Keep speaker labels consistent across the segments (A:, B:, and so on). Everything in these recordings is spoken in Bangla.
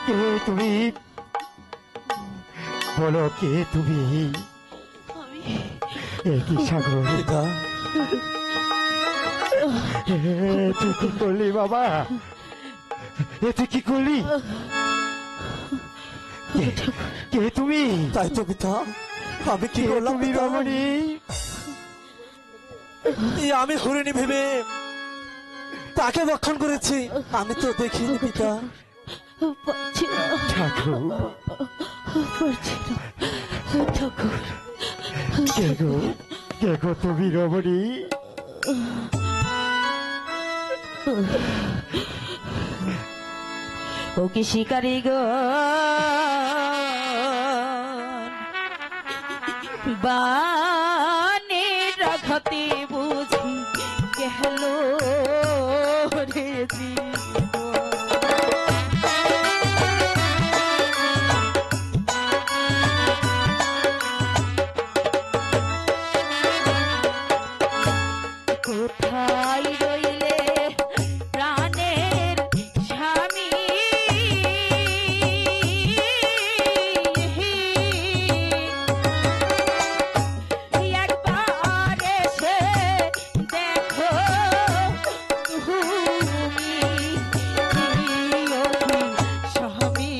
A: কে তুমি বলো, কে তুমি? কি সাগর, তুই কি করলি বাবা? তুই কি করলি? কে তুমি?
B: তাই তো পিতা, আমি কি করলাম
A: রমণী?
B: আমি হরিণী ভেবে তাকে ভক্ষণ করেছি, আমি তো দেখিনি পিতা।
A: ঠাকুর, কে গো তুমি রমণী?
C: ও কি শিকারি গো বানে রাখতে বুঝি গেল রে কোথায় রইলে প্রাণের স্বামী? একবার এসে দেখো তুমি স্বামী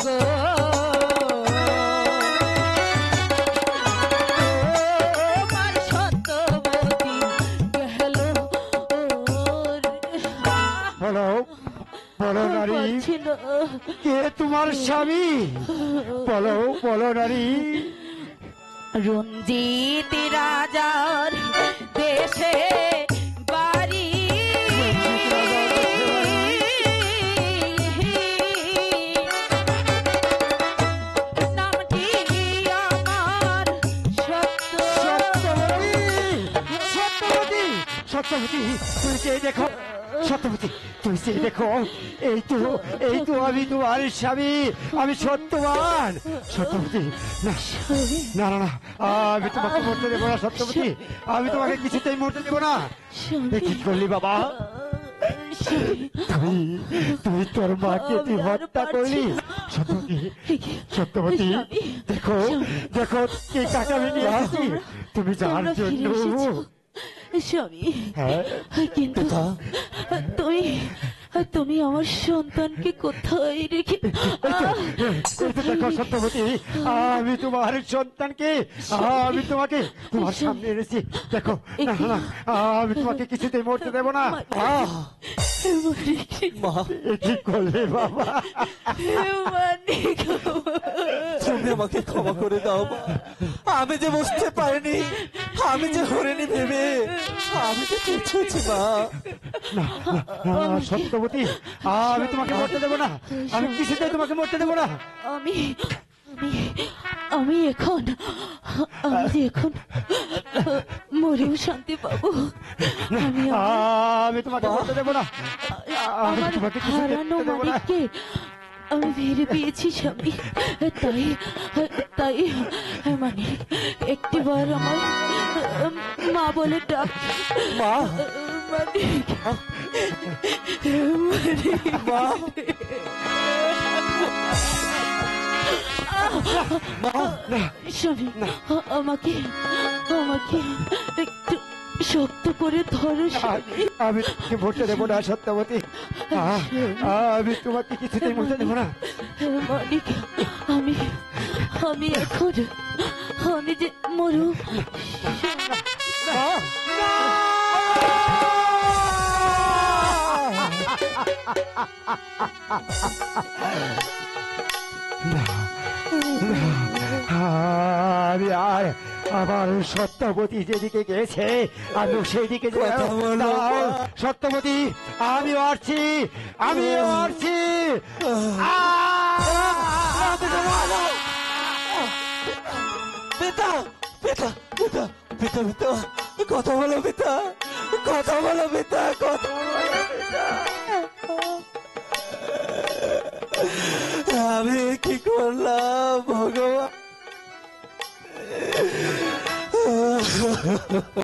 C: গো। আমার সত্যবতী গেল।
A: বলো, বলো নারী, কে তোমার স্বামী? বলো, বলো নারী।
C: রঞ্জিত রাজার দেশে বাড়ি, নামটি আমার
A: সত্যবতী। সত্যবতী, তুই যে দেখো, সত্যবতী তুই যে দেখো, এই তো আমি তোমার স্বামী, আমি সত্যবান। সত্যবতী, না না না, আমি তোমাকে মরতে দেবো না সত্যবতী, আমি তোমাকে কিছুতেই মরতে দেবো না। কি করলি বাবা? তুই তোর মাকে তুই হত্যা করলি। সত্যবতী, সত্যবতী, দেখো দেখো কে কাকে আমি নিয়ে আসছি, তুমি যার জন্য।
C: স্বামী, কিন্তু তুমি আমার সন্তানকে কোথায় রেখে?
A: দেখো সত্যবতী, আমি তোমার সন্তানকে আমি তোমাকে তোমার সামনে এনেছি। দেখো, না না, আমি তোমাকে কিছুতেই মরতে দেবো না। কি করলে বাবা?
B: তুমি আমাকে ক্ষমা করে দাও মা, আমি যে বুঝতে পারিনি, আমি যে হরিণী ভেবে আমি যে পৌঁছেছি মা।
A: সত্যবতী, আমি তোমাকে মরতে দেবো না, আমি কিছুতেই তোমাকে মরতে দেবো না।
C: আমি এখন মরেও শান্তি পাবো।
A: আমি তোমাকে মরতে দেবো না,
C: আমার হারানো মালিককে আমি ফিরে পেয়েছি স্বামী, তাই মানে একটিবার আমার মা বলে ডাক।
B: মা,
C: স্বামী, আমাকে একটু শক্ত করে ধরো।
A: আমি তোমাকে মরতে দেবো না সত্যবতী, আমি তোমাকে কিছুতেই মরতে দেবো না।
C: মালিক, আমি এখন আমি যে মরু।
A: আমি আর আমার সত্যবতী যেদিকে গেছে আমি সেই দিকে সত্যবতী, আমি আসছি, আমি আসছি।
B: পিতা, পিতা, পিতা, পিতা, পিতা, কথা বলো পিতা, কথা বলো পিতা, কথা বলো পিতা। আমি কি করলাম ভগবান? ভগবান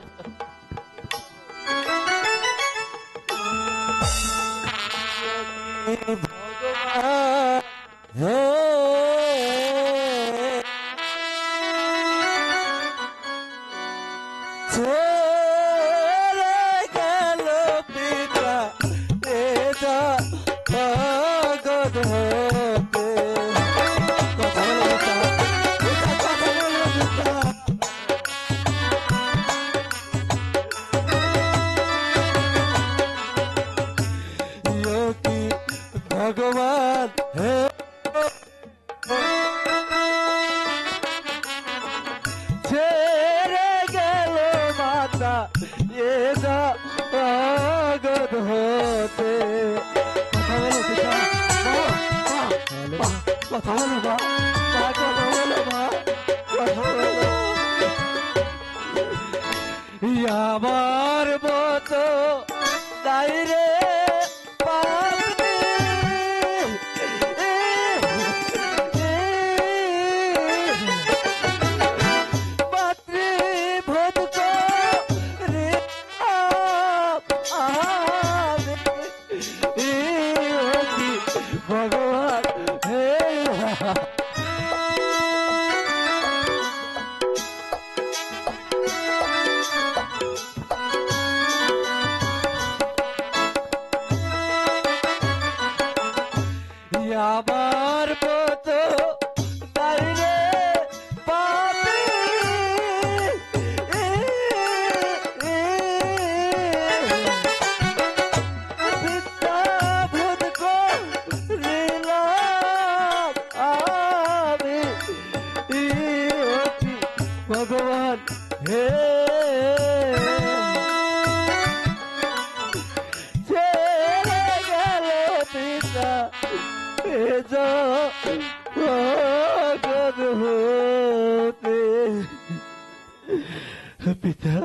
B: জগৎ হতে। কথা বলো পিতা, পিতা কথা বলো পিতা। ইয়ো কি ভগবান হে, ছেড়ে গেল মাতা এ জগৎ হতে। কথা বলো পিতা, কথা বলো মা, কথা বলো মা, কথা বলো। আমার মতো নাই রে পাপি, মাতৃভোজ করে আমি ভগবান হে। আমার মতো নাই রে পাপি, বৃন্দাবন করিলাম আমি ভগবান হে। ছেড়ে গেল পিতা এ জগৎ হতে। পিতা